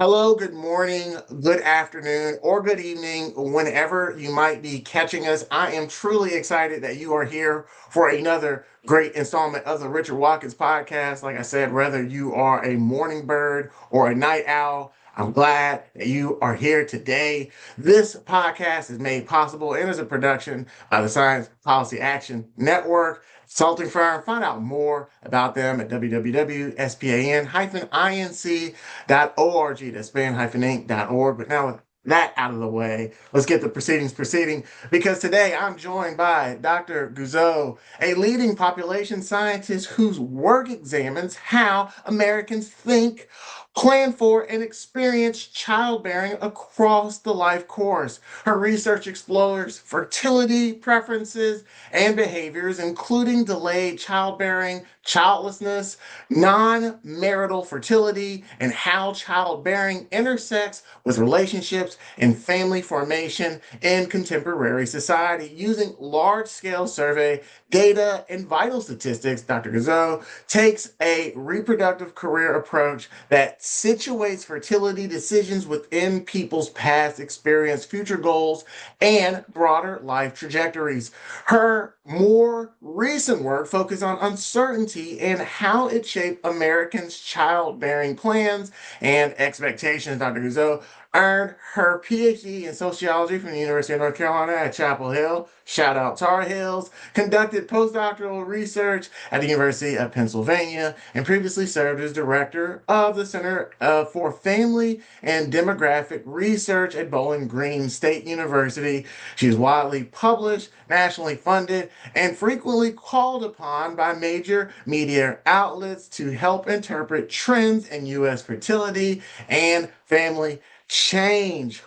Hello, good morning, good afternoon, or good evening, whenever you might be catching us. I am truly excited that you are here for another great installment of the Richard Watkins Podcast. Like I said, whether you are a morning bird or a night owl, I'm glad that you are here today. This podcast is made possible and is a production by the Science Policy Action Network consulting firm. Find out more about them at www.span-inc.org. That's span-inc.org. But now with that out of the way, let's get the proceedings proceeding because today I'm joined by Dr. Guzzo, a leading population scientist whose work examines how Americans think, plan for, and experience childbearing across the life course. Her research explores fertility preferences and behaviors, including delayed childbearing, childlessness, non marital fertility, and how childbearing intersects with relationships and family formation in contemporary society. Using large scale survey data and vital statistics, Dr. Guzzo takes a reproductive career approach that situates fertility decisions within people's past experience, future goals, and broader life trajectories. Her more recent work focused on uncertainty and how it shaped Americans' childbearing plans and expectations. Dr. Guzzo earned her PhD in sociology from the University of North Carolina at Chapel Hill. Shout out Tar Heels. Conducted postdoctoral research at the University of Pennsylvania and previously served as director of the Center for Family and Demographic Research at Bowling Green State University. She is widely published, nationally funded, and frequently called upon by major media outlets to help interpret trends in U.S. fertility and family change.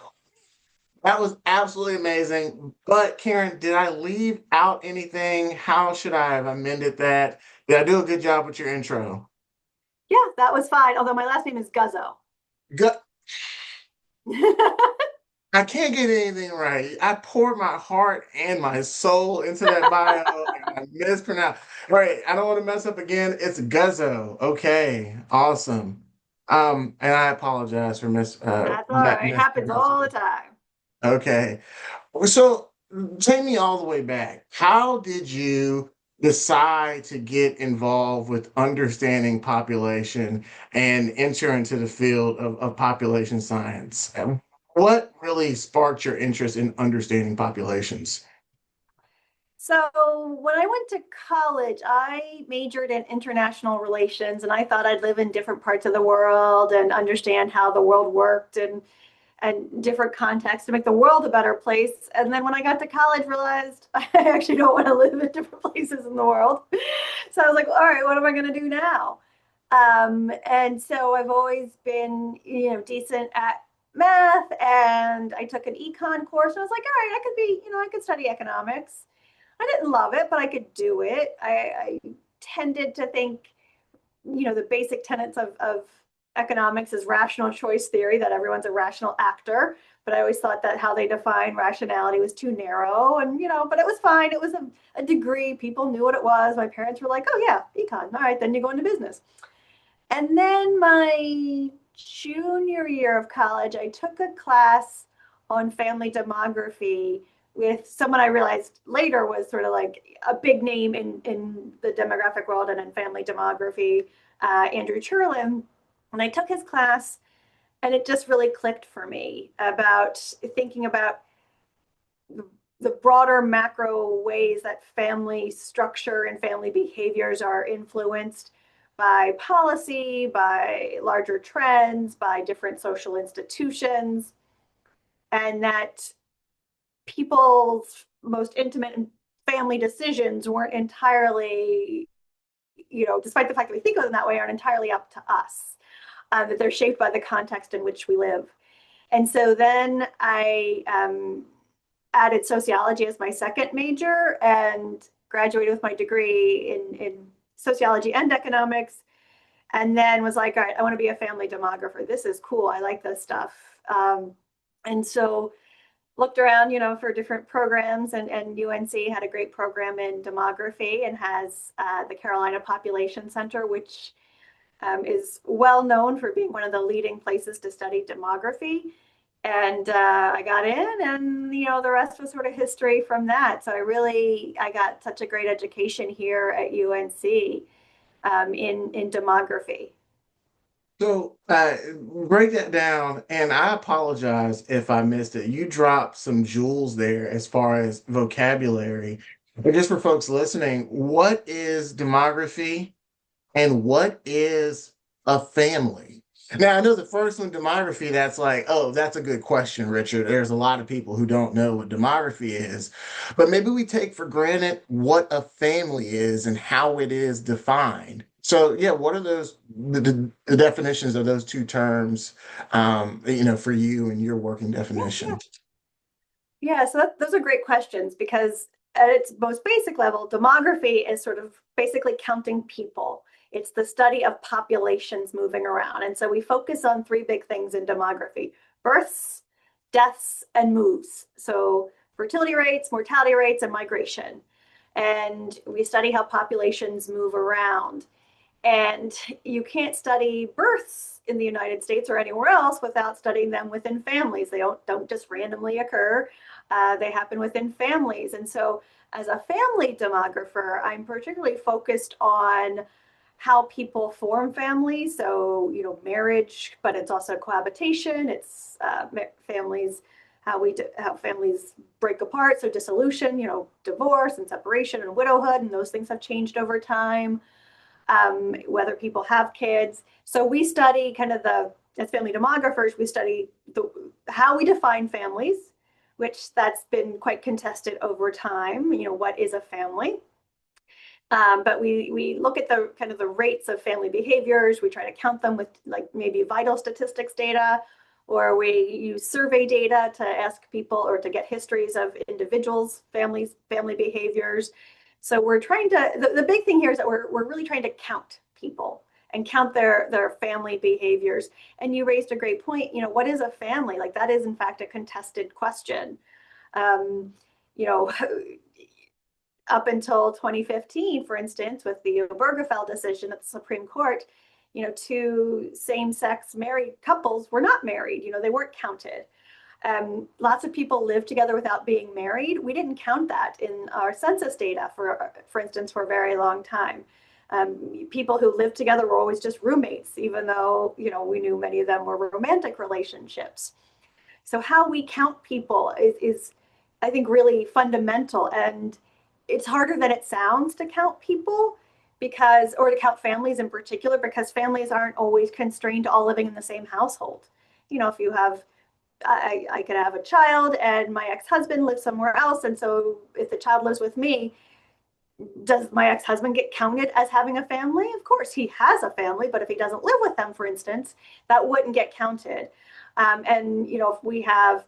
That was absolutely amazing. But Karen, did I leave out anything? How should I have amended that? Did I do a good job with your intro? Yeah, that was fine. Although my last name is Guzzo. Good. I can't get anything right. I poured my heart and my soul into that bio and I mispronounced. Right. I don't want to mess up again. It's Guzzo. Okay. Awesome. And I apologize for That's all right. Happens all the mispronouncing. time. Okay. So take me all the way back. How did you decide to get involved with understanding population and enter into the field of population science? And what really sparked your interest in understanding populations? So when I went to college, I majored in international relations, and I thought I'd live in different parts of the world and understand how the world worked and different contexts to make the world a better place. And then when I got to college, realized I actually don't want to live in different places in the world. So I was like, all right, what am I going to do now? And so I've always been, decent at math, and I took an econ course, and I was like, all right, I could be, I could study economics. I didn't love it, but I could do it. I tended to think, the basic tenets of economics is rational choice theory, that everyone's a rational actor. But I always thought that how they define rationality was too narrow. And, but it was fine. It was a degree. People knew what it was. My parents were like, oh, yeah, econ. All right, then you go into business. And then my junior year of college, I took a class on family demography with someone I realized later was sort of like a big name in the demographic world and in family demography, Andrew Cherlin. And I took his class, and it just really clicked for me about thinking about the broader macro ways that family structure and family behaviors are influenced by policy, by larger trends, by different social institutions, and that people's most intimate family decisions weren't entirely, despite the fact that we think of them that way, aren't entirely up to us, that they're shaped by the context in which we live. And so then I added sociology as my second major and graduated with my degree in sociology and economics. And then was like, all right, I want to be a family demographer. This is cool. I like this stuff. And so looked around, for different programs, and UNC had a great program in demography and has the Carolina Population Center, which is well known for being one of the leading places to study demography. And I got in, and the rest was sort of history from that. So I got such a great education here at UNC in demography. So break that down, and I apologize if I missed it. You dropped some jewels there as far as vocabulary. But just for folks listening, what is demography and what is a family? Now, I know the first one, demography, that's like, oh, that's a good question, Richard. There's a lot of people who don't know what demography is, but maybe we take for granted what a family is and how it is defined. So, yeah, what are the definitions of those two terms, for you and your working Yeah, definition? yeah. So those are great questions because at its most basic level, demography is sort of basically counting people. It's the study of populations moving around. And so we focus on three big things in demography: births, deaths, and moves. So fertility rates, mortality rates, and migration. And we study how populations move around. And you can't study births in the United States or anywhere else without studying them within families. They don't just randomly occur. They happen within families. And so as a family demographer, I'm particularly focused on how people form families. So, marriage, but it's also cohabitation. It's families, how families break apart. So dissolution, divorce and separation and widowhood, and those things have changed over time. Whether people have kids. So we study as family demographers, we study how we define families, which that's been quite contested over time. What is a family? But we look at the kind of the rates of family behaviors. We try to count them with like maybe vital statistics data, or we use survey data to ask people or to get histories of individuals, families, family behaviors. So we're trying to, the big thing here is that we're really trying to count people and count their family behaviors. And you raised a great point. What is a family? Like that is in fact a contested question. Um, you know, Up until 2015, for instance, with the Obergefell decision at the Supreme Court, two same-sex married couples were not married. They weren't counted. Lots of people live together without being married. We didn't count that in our census data, for instance, for a very long time. People who lived together were always just roommates, even though we knew many of them were romantic relationships. So how we count people is I think, really fundamental, and it's harder than it sounds to count people or to count families in particular, because families aren't always constrained to all living in the same household. If you have I could have a child and my ex-husband lives somewhere else. And so if the child lives with me, does my ex-husband get counted as having a family? Of course, he has a family, but if he doesn't live with them, for instance, that wouldn't get counted. And, if we have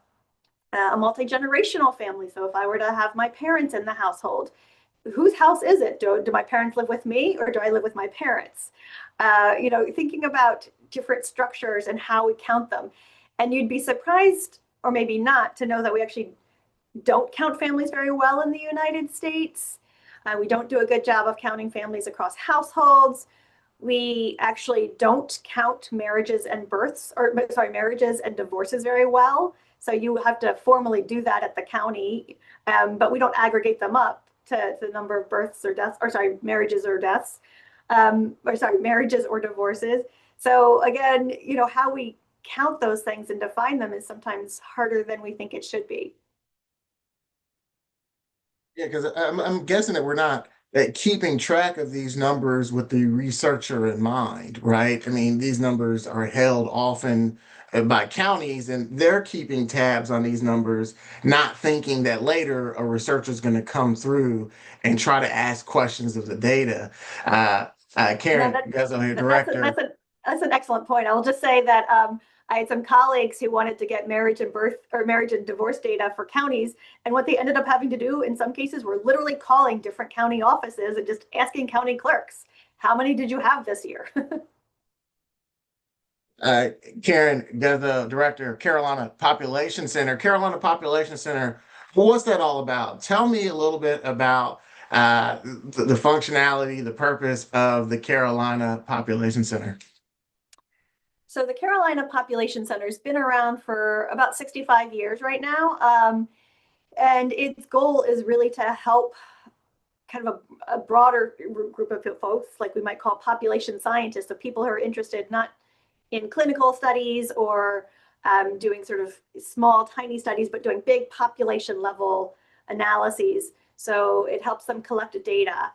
a multi-generational family, so if I were to have my parents in the household, whose house is it? Do my parents live with me, or do I live with my parents? Thinking about different structures and how we count them. And you'd be surprised, or maybe not, to know that we actually don't count families very well in the United States. We don't do a good job of counting families across households. We actually don't count marriages and marriages and divorces very well. So you have to formally do that at the county, but we don't aggregate them up to the number of births or deaths, marriages or deaths, marriages or divorces. So again, how we count those things and define them is sometimes harder than we think it should be. Yeah, because I'm guessing that we're not keeping track of these numbers with the researcher in mind, right? I mean, these numbers are held often by counties, and they're keeping tabs on these numbers, not thinking that later a researcher is going to come through and try to ask questions of the data. No, Karen Guzzo here, director. that's an excellent point. I'll just say that I had some colleagues who wanted to get marriage and divorce data for counties, and what they ended up having to do in some cases were literally calling different county offices and just asking county clerks, "How many did you have this year?" uh, Karen Guzzo, director of Carolina Population Center. Carolina Population Center, well, what's that all about? Tell me a little bit about the functionality, the purpose of the Carolina Population Center? So the Carolina Population Center has been around for about 65 years right now. And its goal is really to help kind of a broader group of folks, like we might call population scientists, of people who are interested not in clinical studies or doing sort of small, tiny studies, but doing big population level analyses. So it helps them collect data.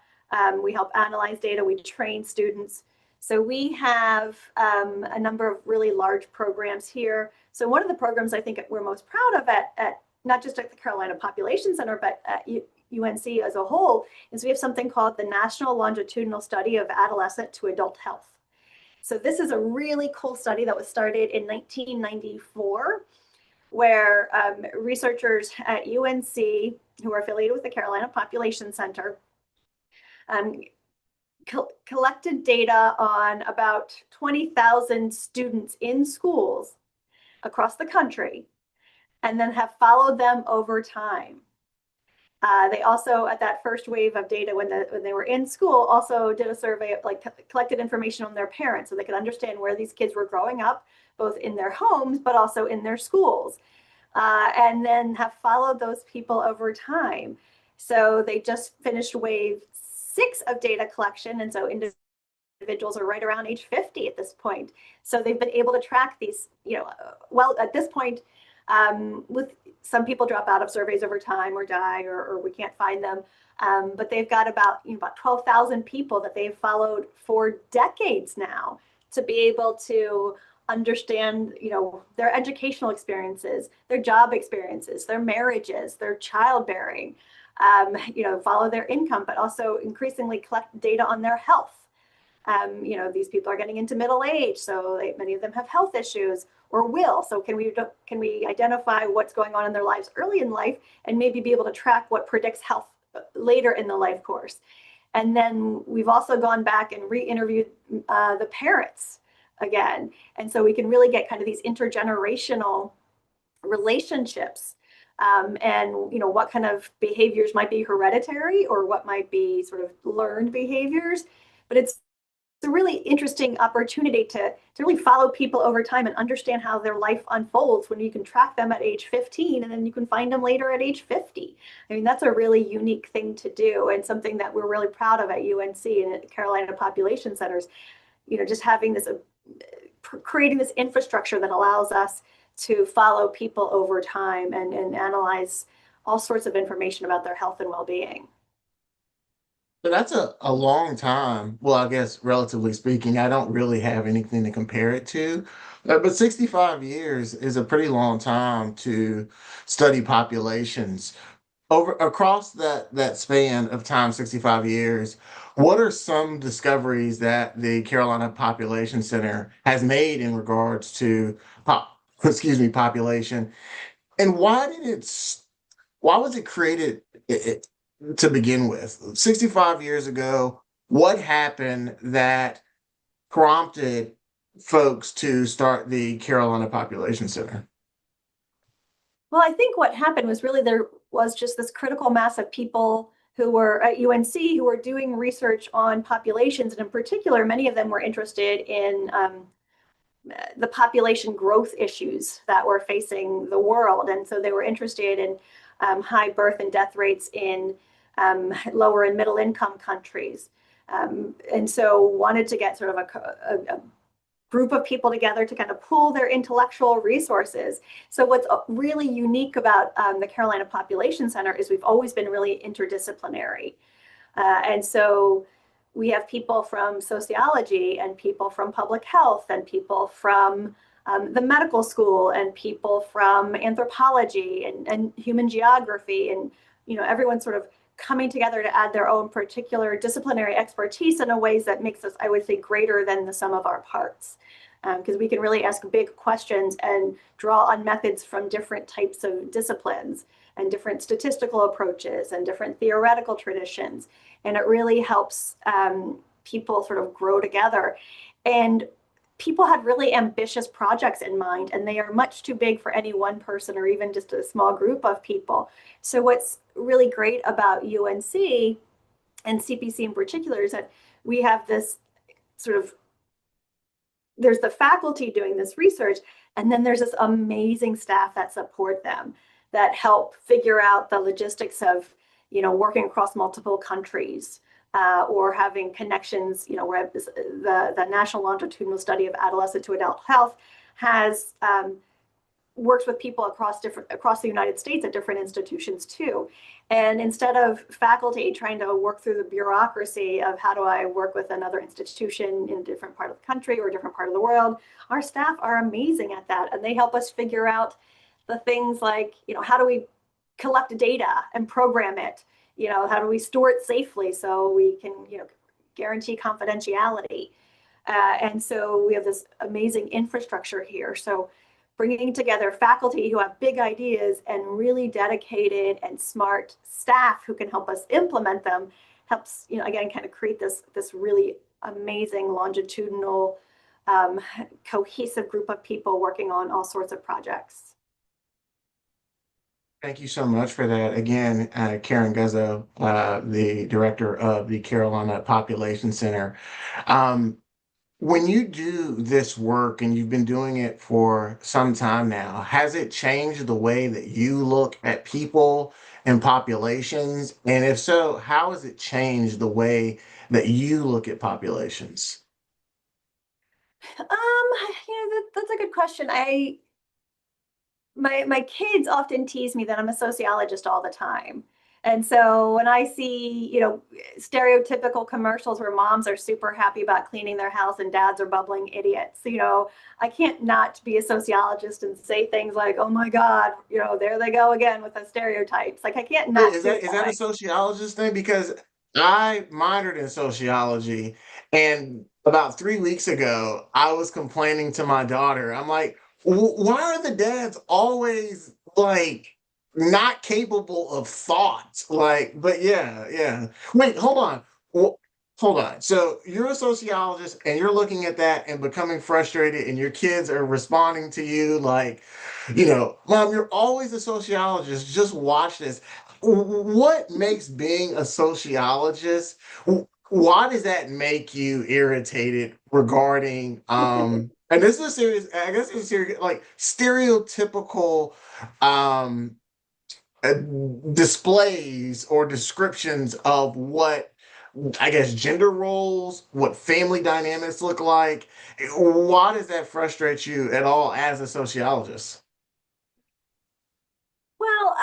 We help analyze data. We train students. So we have a number of really large programs here. So one of the programs I think we're most proud of at not just at the Carolina Population Center, but at UNC as a whole, is we have something called the National Longitudinal Study of Adolescent to Adult Health. So this is a really cool study that was started in 1994, where researchers at UNC, who are affiliated with the Carolina Population Center, collected data on about 20,000 students in schools across the country, and then have followed them over time. They also, at that first wave of data when they were in school, also did a survey, like collected information on their parents so they could understand where these kids were growing up, both in their homes, but also in their schools, and then have followed those people over time. So they just finished wave 6 of data collection. And so individuals are right around age 50 at this point. So they've been able to track these, well, at this point, with some people drop out of surveys over time or die, or we can't find them. But they've got about 12,000 people that they've followed for decades now to be able to understand, their educational experiences, their job experiences, their marriages, their childbearing, follow their income, but also increasingly collect data on their health. These people are getting into middle age, so many of them have health issues or will. So can we identify what's going on in their lives early in life and maybe be able to track what predicts health later in the life course? And then we've also gone back and re-interviewed the parents again. And so we can really get kind of these intergenerational relationships, and what kind of behaviors might be hereditary or what might be sort of learned behaviors. But it's a really interesting opportunity to really follow people over time and understand how their life unfolds when you can track them at age 15 and then you can find them later at age 50. I mean, that's a really unique thing to do, and something that we're really proud of at UNC and at Carolina Population Centers, just having this, creating this infrastructure that allows us to follow people over time and analyze all sorts of information about their health and well-being. So that's a long time. Well, I guess relatively speaking, I don't really have anything to compare it to. But 65 years is a pretty long time to study populations. Over across that span of time, 65 years, what are some discoveries that the Carolina Population Center has made in regards to population? And why was it created to begin with? 65 years ago, what happened that prompted folks to start the Carolina Population Center? Well, I think what happened was really there was just this critical mass of people who were at UNC who were doing research on populations. And in particular, many of them were interested in the population growth issues that were facing the world. And so they were interested in high birth and death rates in lower and middle income countries. And so wanted to get sort of a group of people together to kind of pool their intellectual resources. So what's really unique about the Carolina Population Center is we've always been really interdisciplinary. And so we have people from sociology and people from public health and people from the medical school and people from anthropology and human geography, and everyone sort of coming together to add their own particular disciplinary expertise in a ways that makes us, I would say, greater than the sum of our parts. Because we can really ask big questions and draw on methods from different types of disciplines and different statistical approaches and different theoretical traditions. And it really helps people sort of grow together. And people had really ambitious projects in mind, and they are much too big for any one person or even just a small group of people. So what's really great about UNC and CPC in particular, is that we have this sort of, there's the faculty doing this research, and then there's this amazing staff that support them, that help figure out the logistics of, working across multiple countries, or having connections, where the National Longitudinal Study of Adolescent to Adult Health has works with people across the United States at different institutions too. And instead of faculty trying to work through the bureaucracy of how do I work with another institution in a different part of the country or a different part of the world, our staff are amazing at that. And they help us figure out the things like, how do we collect data and program it? How do we store it safely so we can, guarantee confidentiality? And so we have this amazing infrastructure here. So bringing together faculty who have big ideas and really dedicated and smart staff who can help us implement them helps, again, kind of create this really amazing longitudinal, cohesive group of people working on all sorts of projects. Thank you so much for that. Again, Karen Guzzo, the director of the Carolina Population Center. When you do this work, and you've been doing it for some time now, has it changed the way that you look at people and populations? And if so, how has it changed the way that you look at populations? That's a good question. My kids often tease me that I'm a sociologist all the time. And so when I see, stereotypical commercials where moms are super happy about cleaning their house and dads are bubbling idiots, I can't not be a sociologist and say things like, oh my God, there they go again with the stereotypes. Like I can't not Is do that a sociologist thing? Because I minored in sociology, and about 3 weeks ago, I was complaining to my daughter. I'm like, why are the dads always like not capable of thought? Like, but yeah, yeah. Wait, hold on. Hold on. So you're a sociologist and you're looking at that and becoming frustrated, and your kids are responding to you like, Mom, you're always a sociologist. Just watch this. What makes being a sociologist? Why does that make you irritated regarding and this is a serious, I guess it's serious, like stereotypical um uh, displays or descriptions of what, I guess, gender roles, what family dynamics look like. Why does that frustrate you at all as a sociologist? Well,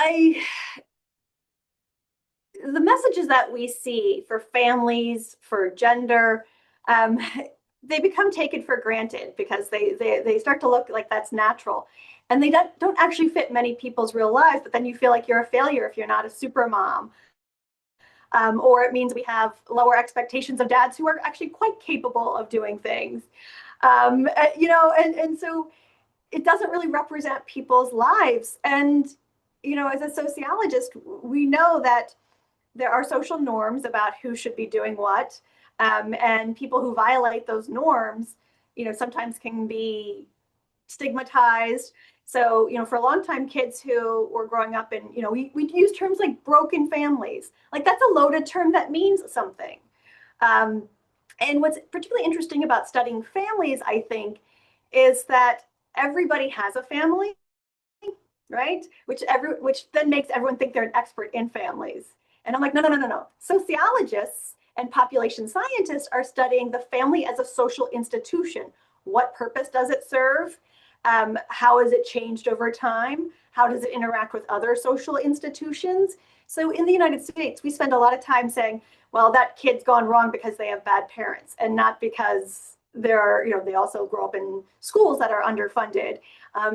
the messages that we see for families, for gender, um, they become taken for granted because they start to look like that's natural. And they don't actually fit many people's real lives, but then you feel like you're a failure if you're not a super mom. Or it means we have lower expectations of dads who are actually quite capable of doing things. And so it doesn't really represent people's lives. And, as a sociologist, we know that there are social norms about who should be doing what. And people who violate those norms, sometimes can be stigmatized. So, for a long time, kids who were growing up in, we use terms like broken families. Like that's a loaded term that means something. Um, and what's particularly interesting about studying families, I think, is that everybody has a family, right? Which then makes everyone think they're an expert in families. And I'm like, no, no, no, no, no. Sociologists and population scientists are studying the family as a social institution. What purpose does it serve? How has it changed over time? How does it interact with other social institutions? So in the United States, we spend a lot of time saying, well, that kid's gone wrong because they have bad parents, and not because they also grow up in schools that are underfunded,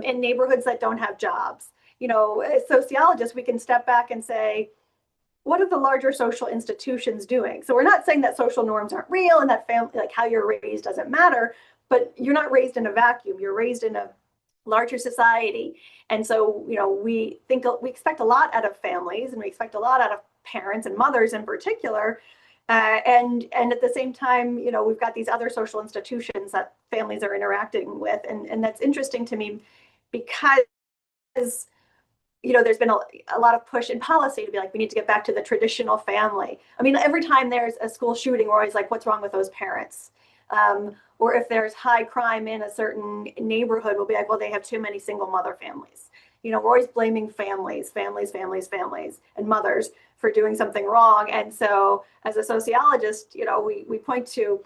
in neighborhoods that don't have jobs. As sociologists, we can step back and say, what are the larger social institutions doing? So we're not saying that social norms aren't real and that family, like how you're raised doesn't matter, but you're not raised in a vacuum. You're raised in a larger society. And so, we expect a lot out of families, and we expect a lot out of parents and mothers in particular. And at the same time, we've got these other social institutions that families are interacting with. And that's interesting to me because, there's been a lot of push in policy to be like, we need to get back to the traditional family. I mean, every time there's a school shooting, we're always like, what's wrong with those parents? Or if there's high crime in a certain neighborhood, we'll be like, well, they have too many single mother families. We're always blaming families, and mothers for doing something wrong. And so as a sociologist, we point to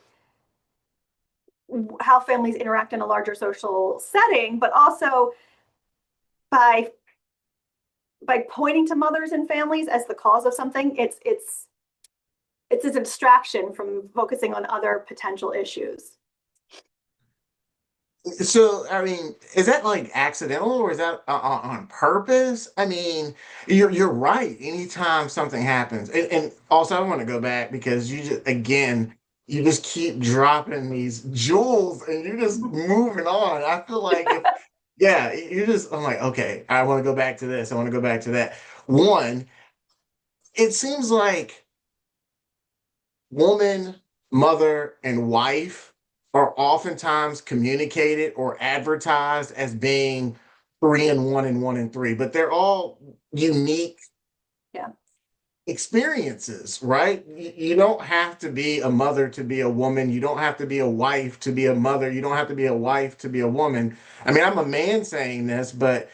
how families interact in a larger social setting, but also by pointing to mothers and families as the cause of something, it's a distraction from focusing on other potential issues. So, I mean, is that like accidental or is that on purpose? I mean, you're right. Anytime something happens, and also I want to go back because you just keep dropping these jewels and you're just moving on. I feel like yeah, I'm like, okay, I want to go back to this. I want to go back to that. One, it seems like woman, mother, and wife are oftentimes communicated or advertised as being three and one and one and three, but they're all unique Yeah. experiences, right? You don't have to be a mother to be a woman. You don't have to be a wife to be a mother. You don't have to be a wife to be a woman. I mean, I'm a man saying this, but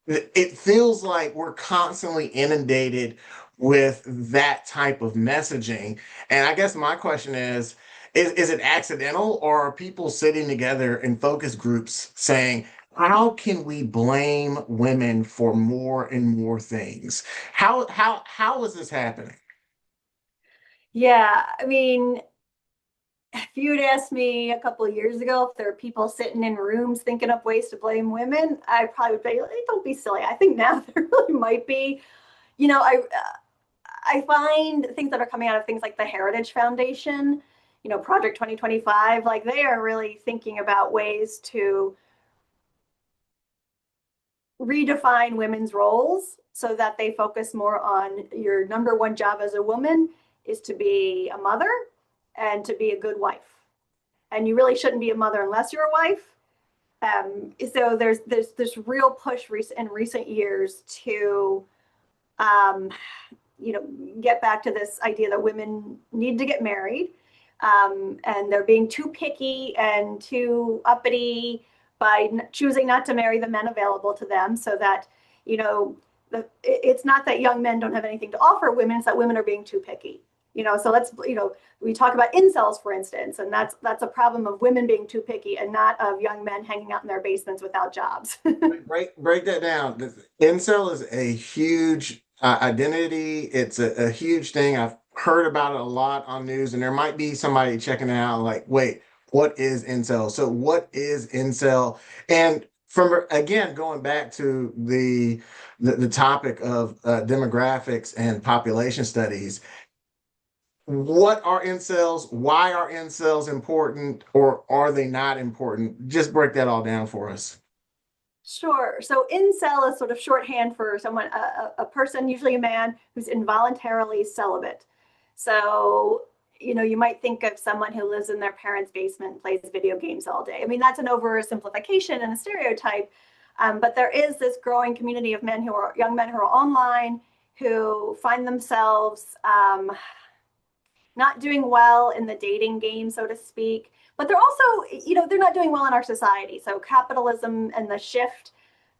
it feels like we're constantly inundated with that type of messaging. And I guess my question is it accidental or are people sitting together in focus groups saying, how can we blame women for more and more things? How is this happening? Yeah, I mean, if you'd asked me a couple of years ago if there are people sitting in rooms thinking up ways to blame women, I probably would be like, don't be silly. I think now there really might be. I find things that are coming out of things like the Heritage Foundation, Project 2025, like they are really thinking about ways to redefine women's roles so that they focus more on your number one job as a woman is to be a mother and to be a good wife. And you really shouldn't be a mother unless you're a wife. So there's this real push in recent years to um, get back to this idea that women need to get married, and they're being too picky and too uppity by choosing not to marry the men available to them, so that it's not that young men don't have anything to offer women; it's that women are being too picky. So we talk about incels, for instance, and that's a problem of women being too picky and not of young men hanging out in their basements without jobs. Break that down. Incel is a huge identity. It's a huge thing. I've heard about it a lot on news, and there might be somebody checking it out like, wait, what is incel? So what is incel? And from again going back to the topic of demographics and population studies, what are incels? Why are incels important, or are they not important? Just break that all down for us. Sure. So incel is sort of shorthand for someone, a person, usually a man, who's involuntarily celibate. So, you might think of someone who lives in their parents' basement and plays video games all day. I mean, that's an oversimplification and a stereotype. But there is this growing community of young men who are online, who find themselves not doing well in the dating game, so to speak. But they're also, they're not doing well in our society. So capitalism and the shift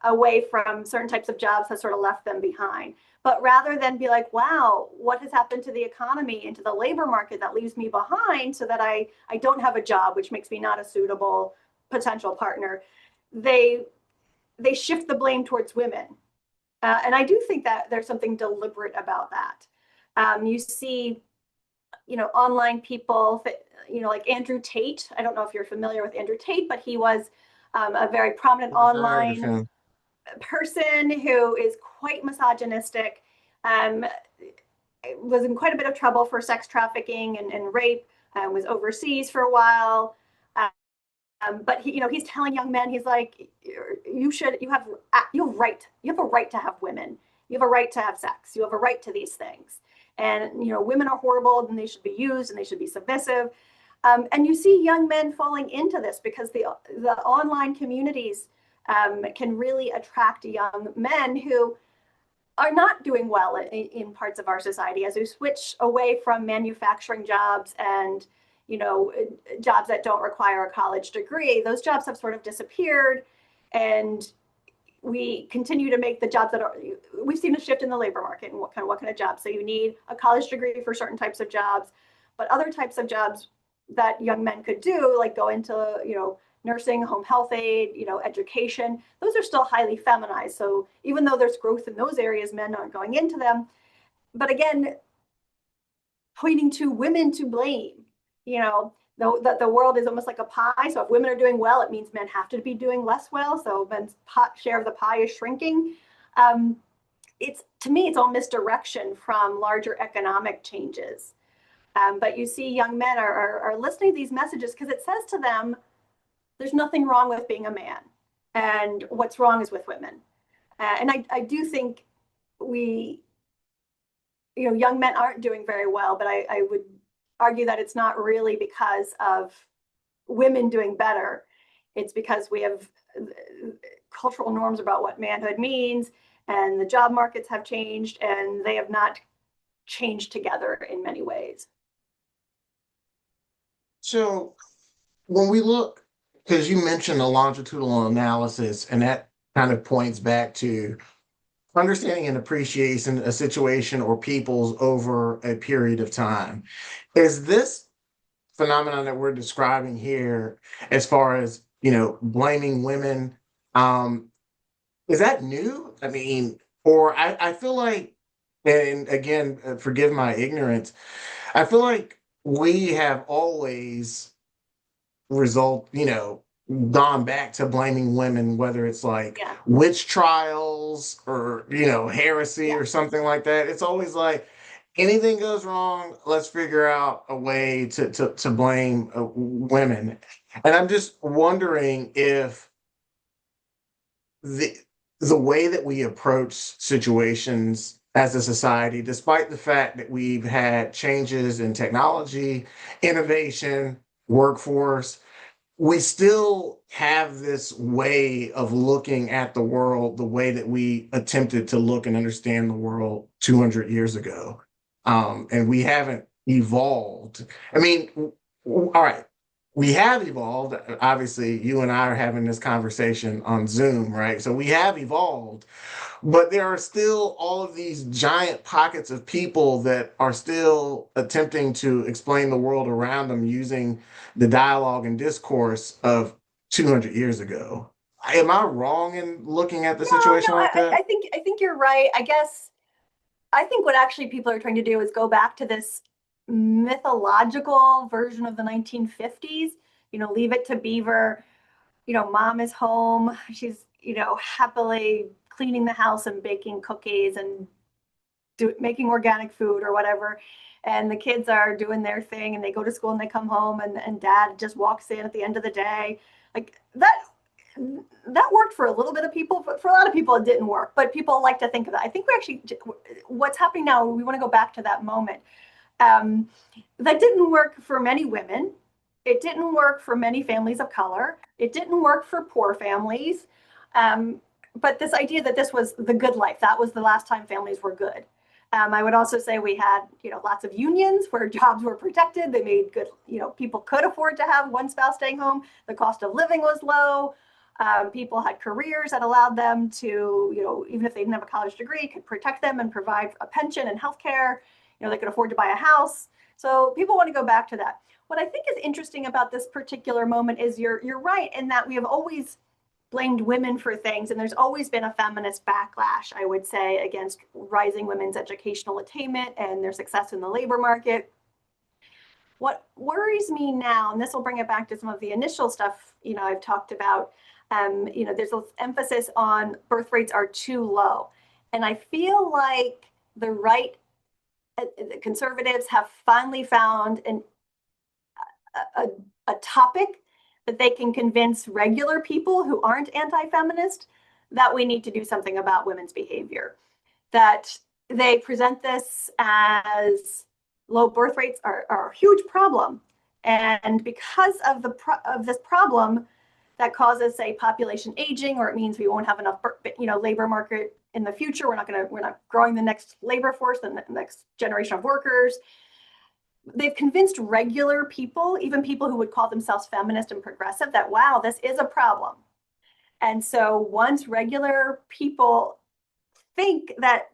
away from certain types of jobs has sort of left them behind. But rather than be like, wow, what has happened to the economy and to the labor market that leaves me behind so that I don't have a job, which makes me not a suitable potential partner, they shift the blame towards women. And I do think that there's something deliberate about that. You see, online people, like Andrew Tate. I don't know if you're familiar with Andrew Tate, but he was a very prominent online person who is quite misogynistic, was in quite a bit of trouble for sex trafficking and rape, was overseas for a while. But he's telling young men, he's like, you have a right to have women. You have a right to have sex. You have a right to these things. And, women are horrible and they should be used and they should be submissive. And you see young men falling into this because the online communities can really attract young men who are not doing well in parts of our society as we switch away from manufacturing jobs and, you know, jobs that don't require a college degree. Those jobs have sort of disappeared, and we continue to make the jobs that are, we've seen a shift in the labor market and what kind of jobs. So you need a college degree for certain types of jobs, but other types of jobs that young men could do, like go into, you know, nursing, home health aid, you know, education, those are still highly feminized. So even though there's growth in those areas, men aren't going into them. But again, pointing to women to blame, you know, that the world is almost like a pie. So if women are doing well, it means men have to be doing less well. So men's share of the pie is shrinking. It's, to me, it's all misdirection from larger economic changes. But you see young men are listening to these messages because it says to them, there's nothing wrong with being a man, and what's wrong is with women. And I do think we, you know, young men aren't doing very well, but I would argue that it's not really because of women doing better. It's because we have cultural norms about what manhood means, and the job markets have changed, and they have not changed together in many ways. So when we look, because you mentioned a longitudinal analysis, and that kind of points back to understanding and appreciating a situation or peoples over a period of time. Is this phenomenon that we're describing here, as far as, you know, blaming women, is that new? I mean, or I feel like, and again, forgive my ignorance, I feel like we have always you know, gone back to blaming women, whether it's like Yeah. witch trials or, you know, heresy Yeah. or something like that. It's always like anything goes wrong, let's figure out a way to blame women. And I'm just wondering if the the way that we approach situations as a society, despite the fact that we've had changes in technology, innovation, workforce, we still have this way of looking at the world the way that we attempted to look and understand the world 200 years ago. And we haven't evolved. I mean, all right, we have evolved. Obviously, you and I are having this conversation on Zoom, right? So we have evolved, but there are still all of these giant pockets of people that are still attempting to explain the world around them using the dialogue and discourse of 200 years ago. Am I wrong in looking at the No, situation no, like that? I think you're right. I guess I think what actually people are trying to do is go back to this mythological version of the 1950s. You know, Leave It to Beaver. You know, mom is home. She's, you know, happily cleaning the house and baking cookies and making organic food or whatever. And the kids are doing their thing, and they go to school and they come home, and dad just walks in at the end of the day. Like that worked for a little bit of people, but for a lot of people it didn't work. But people like to think of that. I think we actually, what's happening now, we want to go back to that moment. Um, that didn't work for many women. It didn't work for many families of color. It didn't work for poor families. But this idea that this was the good life, that was the last time families were good. I would also say we had, you know, lots of unions where jobs were protected. They made good, you know, people could afford to have one spouse staying home. The cost of living was low. People had careers that allowed them to, you know, even if they didn't have a college degree, could protect them and provide a pension and healthcare. You know, they could afford to buy a house. So people want to go back to that. What I think is interesting about this particular moment is you're right in that we have always blamed women for things, and there's always been a feminist backlash, I would say, against rising women's educational attainment and their success in the labor market. What worries me now, and this will bring it back to some of the initial stuff, you know, I've talked about, you know, there's an emphasis on birth rates are too low. And I feel like the right, the conservatives have finally found a topic that they can convince regular people who aren't anti-feminist that we need to do something about women's behavior. That they present this as low birth rates are a huge problem. And because of this problem, that causes, say, population aging, or it means we won't have enough, you know, labor market in the future. We're not growing the next labor force and the next generation of workers. They've convinced regular people, even people who would call themselves feminist and progressive, that, wow, this is a problem. And so once regular people think that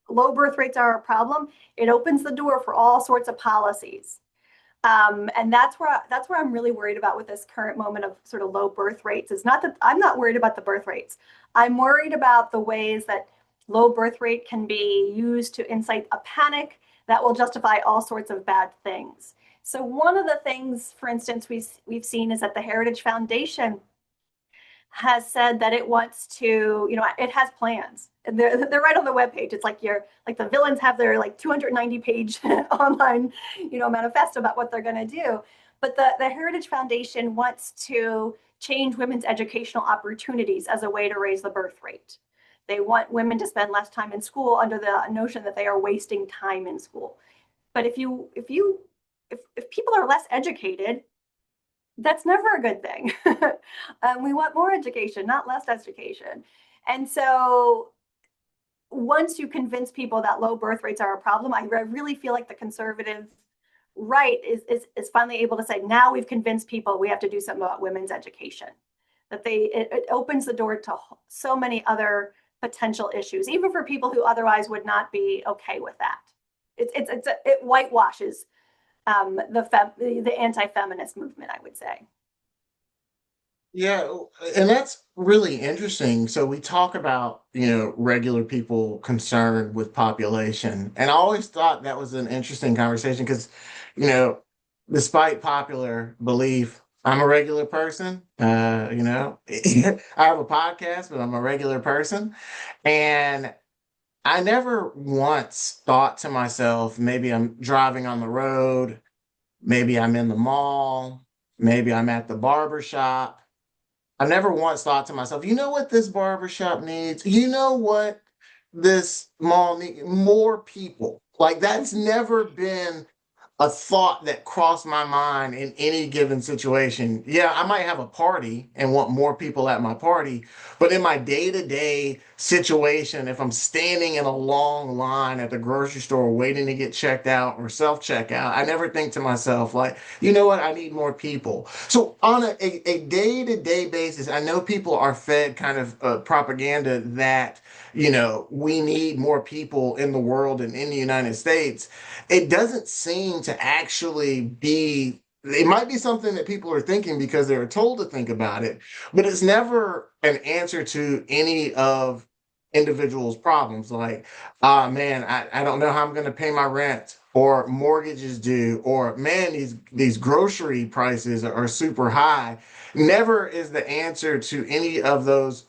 low birth rates are a problem, it opens the door for all sorts of policies. And that's where I'm really worried about with this current moment of sort of low birth rates. Is not that I'm not worried about the birth rates. I'm worried about the ways that low birth rate can be used to incite a panic that will justify all sorts of bad things. So one of the things, for instance, we've seen is that the Heritage Foundation has said that it wants to, it has plans. And they're right on the webpage. It's like the villains have their 290-page online, manifesto about what they're going to do. But the Heritage Foundation wants to change women's educational opportunities as a way to raise the birth rate. They want women to spend less time in school under the notion that they are wasting time in school. But if people are less educated, that's never a good thing. We want more education, not less education. And so once you convince people that low birth rates are a problem, I really feel like the conservative right is finally able to say, now we've convinced people we have to do something about women's education. That it opens the door to so many other potential issues, even for people who otherwise would not be okay with that. It whitewashes the anti-feminist movement, I would say. Yeah, and that's really interesting. So we talk about, regular people concerned with population. And I always thought that was an interesting conversation because, you know, despite popular belief, I'm a regular person. I have a podcast, but I'm a regular person. And I never once thought to myself, maybe I'm driving on the road, maybe I'm in the mall, maybe I'm at the barber shop. I never once thought to myself, you know what this barbershop needs? You know what this mall needs? More people. Like that's never been a thought that crossed my mind in any given situation. Yeah, I might have a party and want more people at my party, but in my day-to-day situation, if I'm standing in a long line at the grocery store waiting to get checked out or self-checkout, I never think to myself, like, you know what, I need more people. So on a day-to-day basis, I know people are fed kind of propaganda that, we need more people in the world and in the United States. It doesn't seem to actually be, it might be something that people are thinking because they're told to think about it, but it's never an answer to any of individuals' problems. Like, man, I don't know how I'm going to pay my rent, or mortgage is due, or man, these grocery prices are super high. Never is the answer to any of those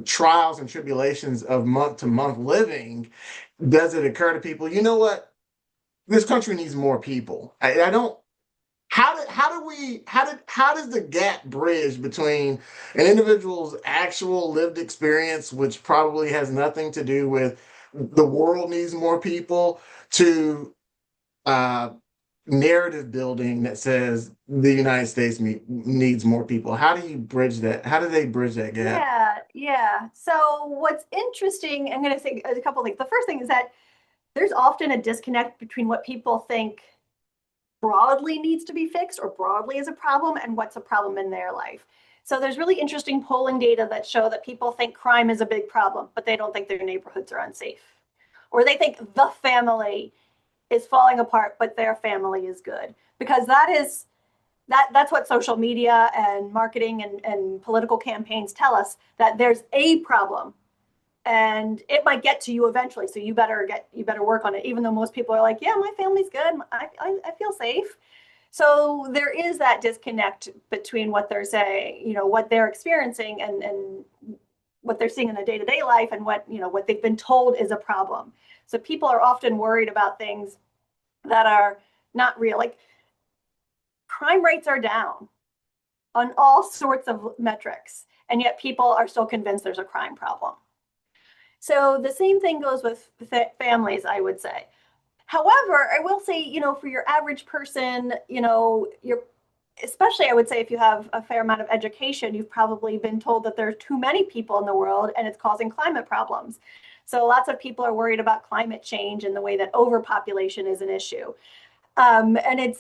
trials and tribulations of month to month living. Does it occur to people, you know what? This country needs more people. I don't. How does the gap bridge between an individual's actual lived experience, which probably has nothing to do with the world needs more people, to uh, narrative building that says the United States needs more people? How do you bridge that? How do they bridge that gap? Yeah, yeah. So what's interesting, I'm going to say a couple of things. The first thing is that there's often a disconnect between what people think broadly needs to be fixed or broadly is a problem and what's a problem in their life. So there's really interesting polling data that show that people think crime is a big problem, but they don't think their neighborhoods are unsafe. Or they think the family is falling apart, but their family is good. Because that's what social media and marketing and political campaigns tell us, that there's a problem and it might get to you eventually. So you better work on it, even though most people are like, yeah, my family's good. I feel safe. So there is that disconnect between what they're saying, what they're experiencing and what they're seeing in their day-to-day life and what they've been told is a problem. So people are often worried about things that are not real. Like crime rates are down on all sorts of metrics, and yet people are still convinced there's a crime problem. So the same thing goes with families, I would say. However, I will say, for your average person, especially I would say if you have a fair amount of education, you've probably been told that there are too many people in the world and it's causing climate problems. So lots of people are worried about climate change and the way that overpopulation is an issue. And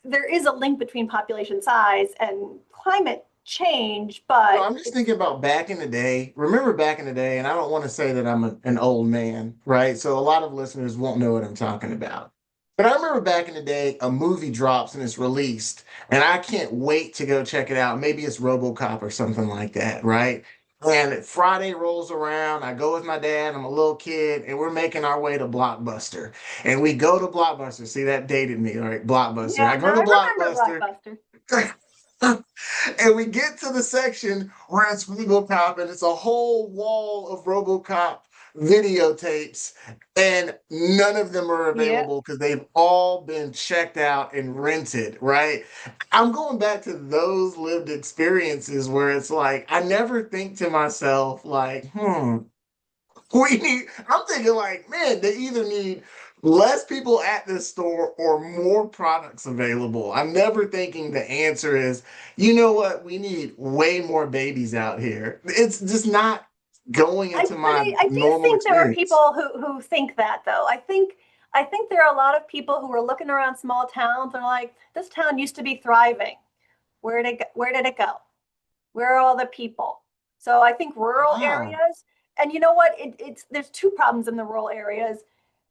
there is a link between population size and climate change, So but I'm just thinking about back in the day. Remember back in the day, and I don't want to say that I'm an old man, right? So a lot of listeners won't know what I'm talking about. But I remember back in the day, a movie drops and it's released, and I can't wait to go check it out. Maybe it's RoboCop or something like that, right? And Friday rolls around, I go with my dad, I'm a little kid, and we're making our way to Blockbuster. And we go to Blockbuster. See, that dated me, all right? Blockbuster. yeah, I no, go to I remember Blockbuster. Blockbuster. And we get to the section where it's RoboCop, and it's a whole wall of RoboCop videotapes, and none of them are Yeah. available because they've all been checked out and rented, right? I'm going back to those lived experiences where it's like, I never think to myself, like, I'm thinking like, man, they either need less people at this store or more products available. I'm never thinking the answer is, you know what, we need way more babies out here. It's just not going into my I do normal think there are experience. people who think that though. I think there are a lot of people who are looking around small towns and are like, this town used to be thriving. Where did it go? Where are all the people? So I think rural Wow. areas, and you know what? It's there's two problems in the rural areas,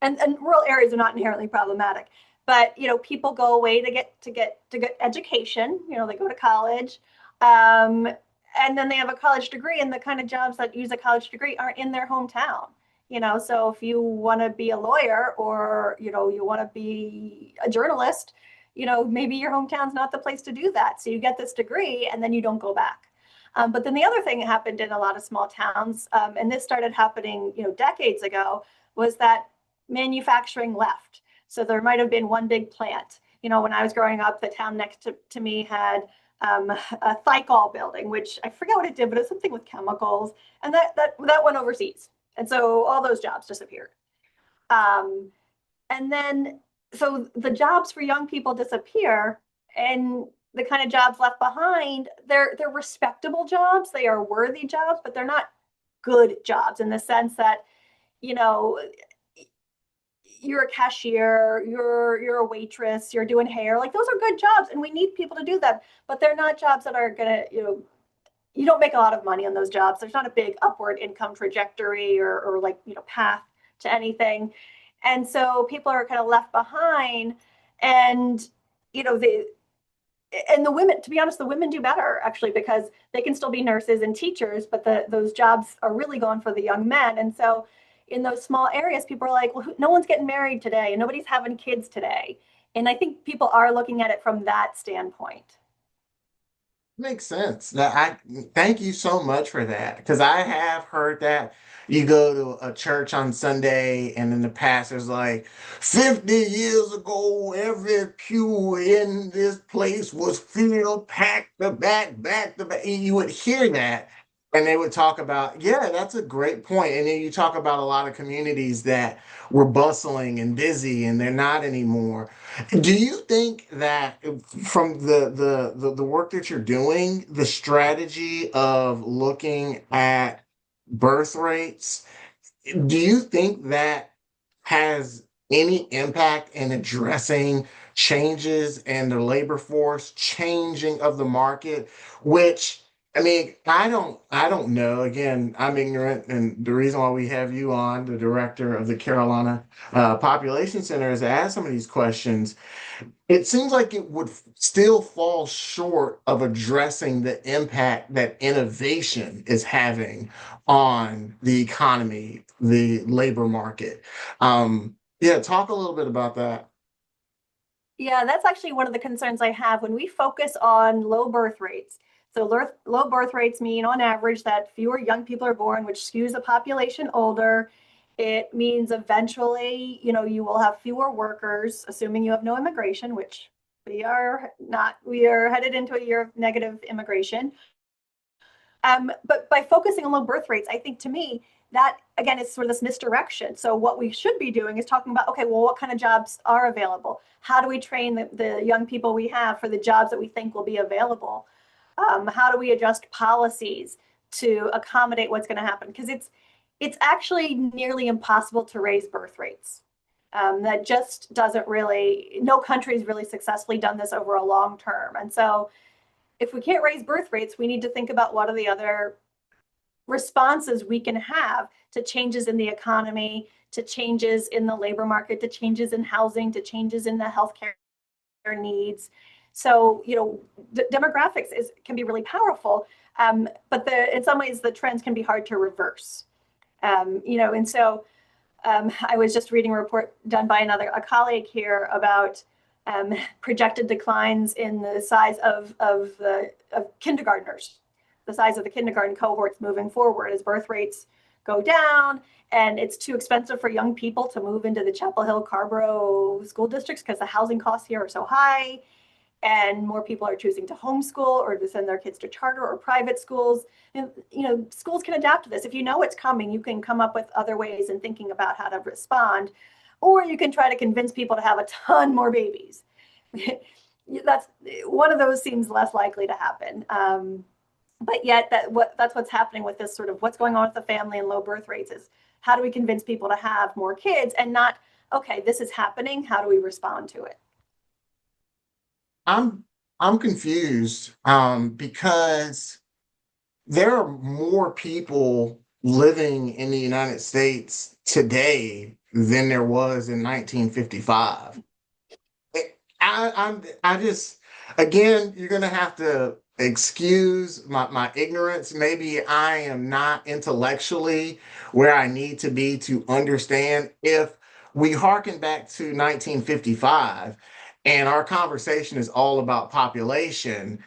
and rural areas are not inherently problematic, but people go away to get education. They go to college, um, and then they have a college degree, and the kind of jobs that use a college degree aren't in their hometown. So if you want to be a lawyer or you want to be a journalist, maybe your hometown's not the place to do that. So you get this degree and then you don't go back. But then the other thing that happened in a lot of small towns, and this started happening, decades ago, was that manufacturing left. So there might have been one big plant. When I was growing up, the town next to me had a Thicol building, which I forget what it did, but it's something with chemicals, and that went overseas, and so all those jobs disappeared. Um, and then so the jobs for young people disappear, and the kind of jobs left behind, they're respectable jobs, they are worthy jobs, but they're not good jobs in the sense that you know you're a cashier, you're a waitress, you're doing hair, like those are good jobs and we need people to do them, but they're not jobs that are going to you don't make a lot of money on those jobs. There's not a big upward income trajectory or like path to anything, and so people are kind of left behind. And they and the women, to be honest, the women do better actually because they can still be nurses and teachers, but those jobs are really going for the young men. And so in those small areas, people are like, well, no one's getting married today and nobody's having kids today. And I think people are looking at it from that standpoint. Makes sense. Now, I thank you so much for that because I have heard that you go to a church on Sunday and then the pastor's like, 50 years ago, every pew in this place was filled, packed the back to back. You would hear that and they would talk about, yeah, that's a great point. And then you talk about a lot of communities that were bustling and busy and they're not anymore. Do you think that from the work that you're doing, the strategy of looking at birth rates, do you think that has any impact in addressing changes in the labor force, changing of the market, which I mean, I don't know. Again, I'm ignorant, and the reason why we have you on, the director of the Carolina Population Center, is to ask some of these questions. It seems like it would still fall short of addressing the impact that innovation is having on the economy, the labor market. Yeah, talk a little bit about that. Yeah, that's actually one of the concerns I have when we focus on low birth rates. So low birth rates mean on average that fewer young people are born, which skews the population older. It means eventually, you will have fewer workers, assuming you have no immigration, which we are not. We are headed into a year of negative immigration. But by focusing on low birth rates, I think to me, that again is sort of this misdirection. So what we should be doing is talking about, okay, well, what kind of jobs are available? How do we train the young people we have for the jobs that we think will be available? How do we adjust policies to accommodate what's going to happen? Because it's actually nearly impossible to raise birth rates. That just doesn't really, no country's really successfully done this over a long term. And so if we can't raise birth rates, we need to think about what are the other responses we can have to changes in the economy, to changes in the labor market, to changes in housing, to changes in the healthcare needs. So, demographics can be really powerful, but in some ways the trends can be hard to reverse. And so I was just reading a report done by a colleague here about projected declines in the size of kindergartners, the size of the kindergarten cohorts moving forward as birth rates go down, and it's too expensive for young people to move into the Chapel Hill, Carborough school districts because the housing costs here are so high, and more people are choosing to homeschool or to send their kids to charter or private schools. And, schools can adapt to this. If you know it's coming, you can come up with other ways in thinking about how to respond, or you can try to convince people to have a ton more babies. That's one of those seems less likely to happen. But yet that's what's happening with this sort of what's going on with the family and low birth rates is how do we convince people to have more kids and not, okay, this is happening, how do we respond to it? I'm confused because there are more people living in the United States today than there was in 1955. I just, again, you're gonna have to excuse my ignorance. Maybe I am not intellectually where I need to be to understand. If we harken back to 1955 and our conversation is all about population,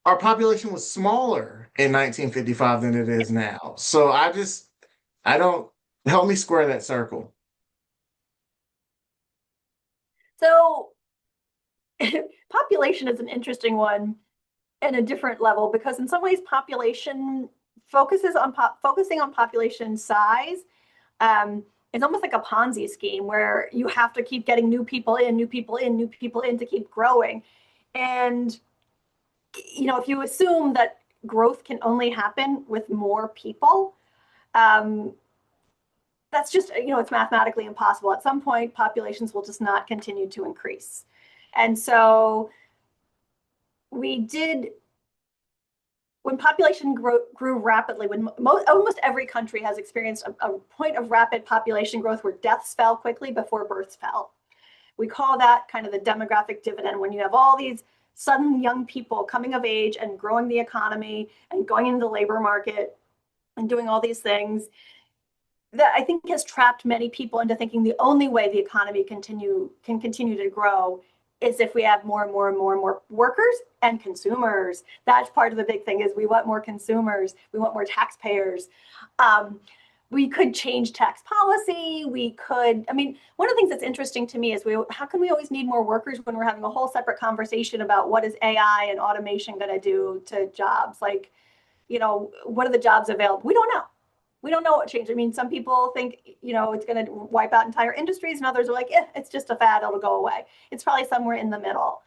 our population was smaller in 1955 than it is now. So I don't, help me square that circle. So population is an interesting one and a different level because in some ways population focusing on population size is almost like a Ponzi scheme where you have to keep getting new people in to keep growing. And if you assume that growth can only happen with more people, that's just, it's mathematically impossible. At some point, populations will just not continue to increase. And so when population grew rapidly, when almost every country has experienced a point of rapid population growth where deaths fell quickly before births fell. We call that kind of the demographic dividend, when you have all these sudden young people coming of age and growing the economy and going into the labor market and doing all these things that I think has trapped many people into thinking the only way the economy can continue to grow is if we have more and more and more and more workers and consumers. That's part of the big thing is we want more consumers. We want more taxpayers. We could change tax policy. One of the things that's interesting to me is how can we always need more workers when we're having a whole separate conversation about what is AI and automation going to do to jobs? Like, what are the jobs available? We don't know. We don't know what changed. Some people think, it's going to wipe out entire industries, and others are like, it's just a fad, it'll go away. It's probably somewhere in the middle.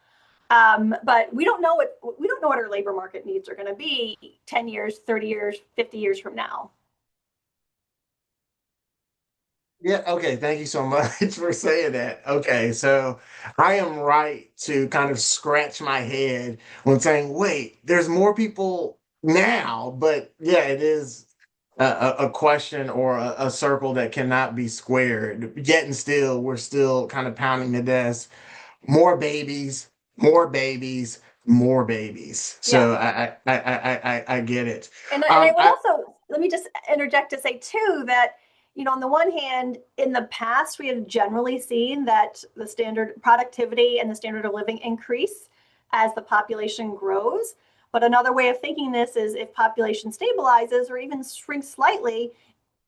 But we don't know what our labor market needs are going to be 10 years, 30 years, 50 years from now. Yeah, okay, thank you so much for saying that. Okay, so I am right to kind of scratch my head when saying, wait, there's more people now, but yeah, it is a question or a circle that cannot be squared. Yet and still, we're still kind of pounding the desk. More babies, more babies, more babies. Yeah. So I get it. And I would also, let me just interject to say too that, on the one hand, in the past, we have generally seen that the standard productivity and the standard of living increase as the population grows. But another way of thinking this is if population stabilizes or even shrinks slightly,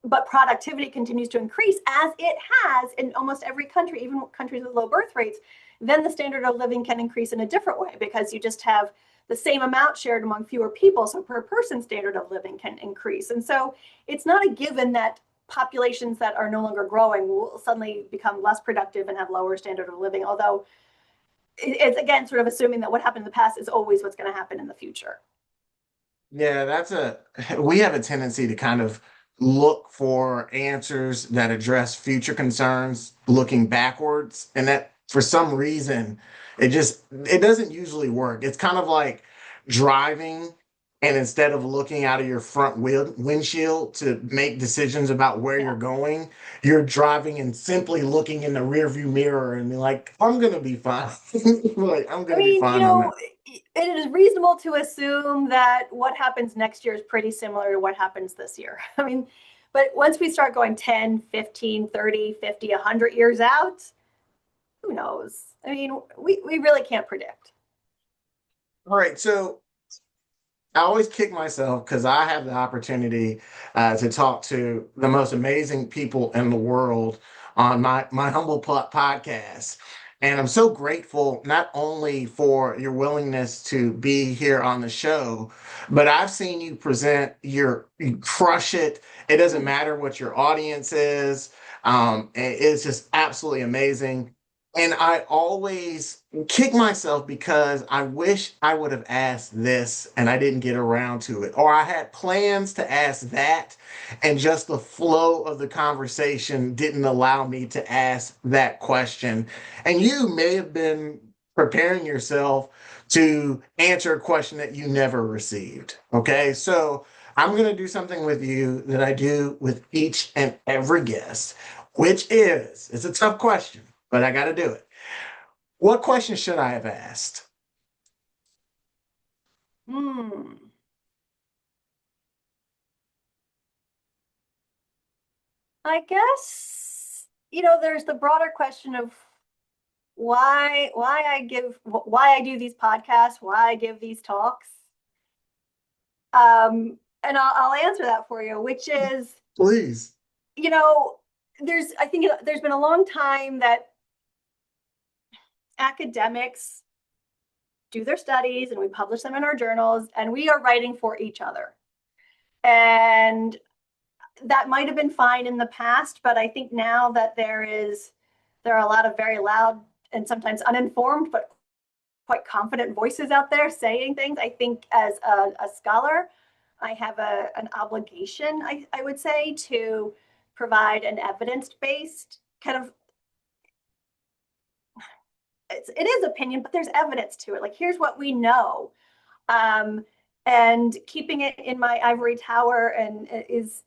but productivity continues to increase as it has in almost every country, even countries with low birth rates, then the standard of living can increase in a different way because you just have the same amount shared among fewer people. So per person standard of living can increase. And so it's not a given that populations that are no longer growing will suddenly become less productive and have lower standard of living. Although it's again sort of assuming that what happened in the past is always what's going to happen in the future. Yeah, we have a tendency to kind of look for answers that address future concerns looking backwards. And that for some reason, it doesn't usually work. It's kind of like driving, and instead of looking out of your windshield to make decisions about where Yeah. you're going, you're driving and simply looking in the rearview mirror and be like, I'm gonna be fine. Like, I'm I gonna be mean, fine on that. it is reasonable to assume that what happens next year is pretty similar to what happens this year. I mean, but once we start going 10, 15, 30, 50, 100 years out, who knows? I mean, we really can't predict. All right, so I always kick myself because I have the opportunity to talk to the most amazing people in the world on my humble podcast. And I'm so grateful not only for your willingness to be here on the show, but I've seen you present you crush it. It doesn't matter what your audience is. It's just absolutely amazing. And I always kick myself because I wish I would have asked this and I didn't get around to it. Or I had plans to ask that, and just the flow of the conversation didn't allow me to ask that question. And you may have been preparing yourself to answer a question that you never received. Okay. So I'm going to do something with you that I do with each and every guest, which is, it's a tough question, but I got to do it. What question should I have asked? Hmm. I guess, there's the broader question of why I do these podcasts, why I give these talks. And I'll answer that for you, which is, Please. you know, I think there's been a long time that academics do their studies and we publish them in our journals and we are writing for each other. And that might have been fine in the past, but I think now that there are a lot of very loud and sometimes uninformed, but quite confident voices out there saying things. I think as a scholar, I have an obligation, I would say, to provide an evidence-based kind of, it is opinion, but there's evidence to it. Like, here's what we know. Um, and keeping it in my ivory tower and is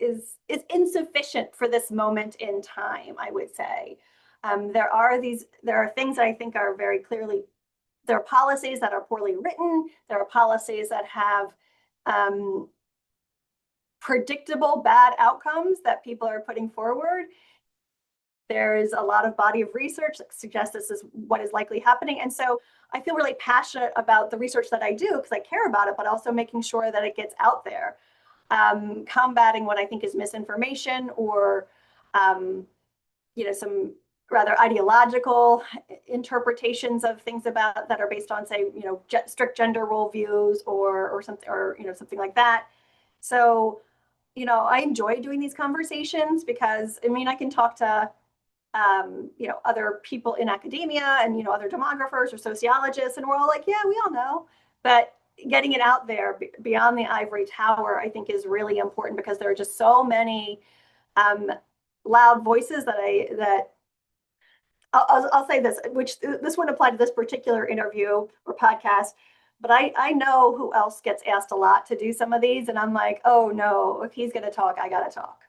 insufficient for this moment in time, I would say. There are things that I think are very clearly, there are policies that are poorly written. There are policies that have predictable bad outcomes that people are putting forward. There is a lot of body of research that suggests this is what is likely happening. And so I feel really passionate about the research that I do because I care about it, but also making sure that it gets out there, combating what I think is misinformation or, some rather ideological interpretations of things about that are based on, say, strict gender role views or something, or something like that. So, I enjoy doing these conversations because I can talk to other people in academia and, other demographers or sociologists, and we're all like, yeah, we all know. But getting it out there beyond the ivory tower, I think is really important because there are just so many loud voices that I'll say this, which this wouldn't apply to this particular interview or podcast, but I know who else gets asked a lot to do some of these. And I'm like, oh no, if he's going to talk, I got to talk,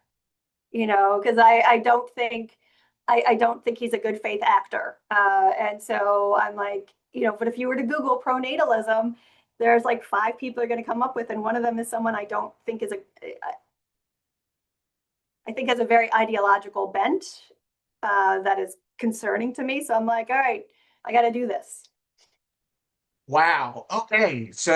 because I don't think he's a good faith actor. And so I'm like, but if you were to Google pronatalism, there's like 5 people are going to come up with, and one of them is someone I don't think I think has a very ideological bent that is concerning to me. So I'm like, all right, I got to do this. Wow. Okay. So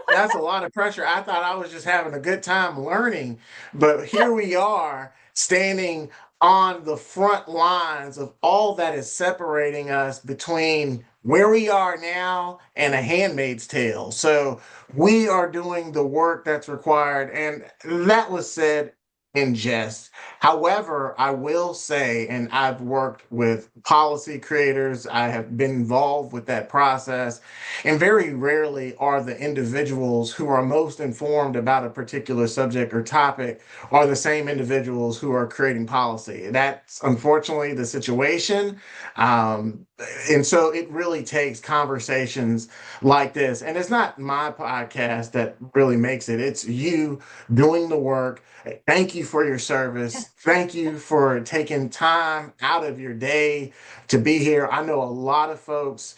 that's a lot of pressure. I thought I was just having a good time learning, but here we are standing on the front lines of all that is separating us between where we are now and a handmaid's tale. So we are doing the work that's required. And that was said in jest. However, I will say, and I've worked with policy creators, I have been involved with that process, and very rarely are the individuals who are most informed about a particular subject or topic are the same individuals who are creating policy. That's unfortunately the situation. Um, and so it really takes conversations like this. And it's not my podcast that really makes it, it's you doing the work. Thank you for your service. Thank you for taking time out of your day to be here. I know a lot of folks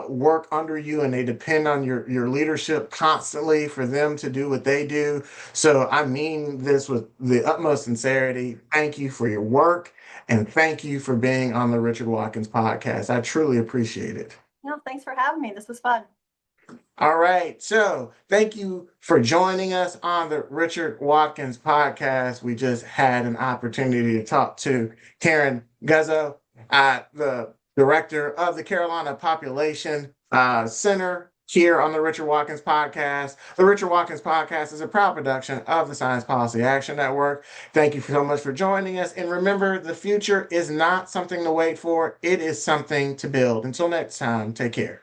work under you and they depend on your leadership constantly for them to do what they do. So I mean this with the utmost sincerity. Thank you for your work and thank you for being on the Richard Watkins podcast. I truly appreciate it. No, thanks for having me. This was fun. All right. So thank you for joining us on the Richard Watkins podcast. We just had an opportunity to talk to Karen Guzzo, the director of the Carolina Population Center here on the Richard Watkins podcast. The Richard Watkins podcast is a proud production of the Science Policy Action Network. Thank you so much for joining us. And remember, the future is not something to wait for. It is something to build. Until next time, take care.